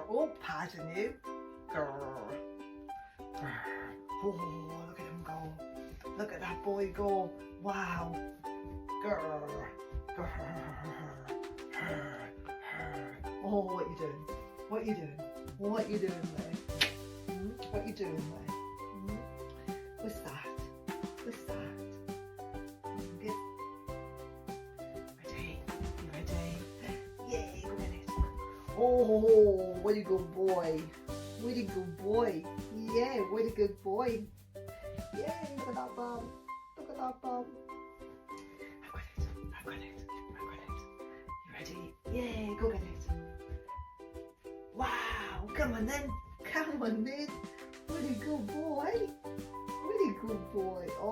Oh, patting you. Grr. Grr. Oh, look at him go. Look at that boy go. Wow. Grr. Grr. Oh, what you doing? What you doing? What you doing there? What you doing there? What's that? What's that? Good. Ready? You ready? Yay, go at it. Oh, what a good boy. What a good boy. Yeah, what a good boy. Yay, look at that bum. Look at that bum. I've got it. I've got it. I've got it. You ready? Yay, go get it. Wow, come on then.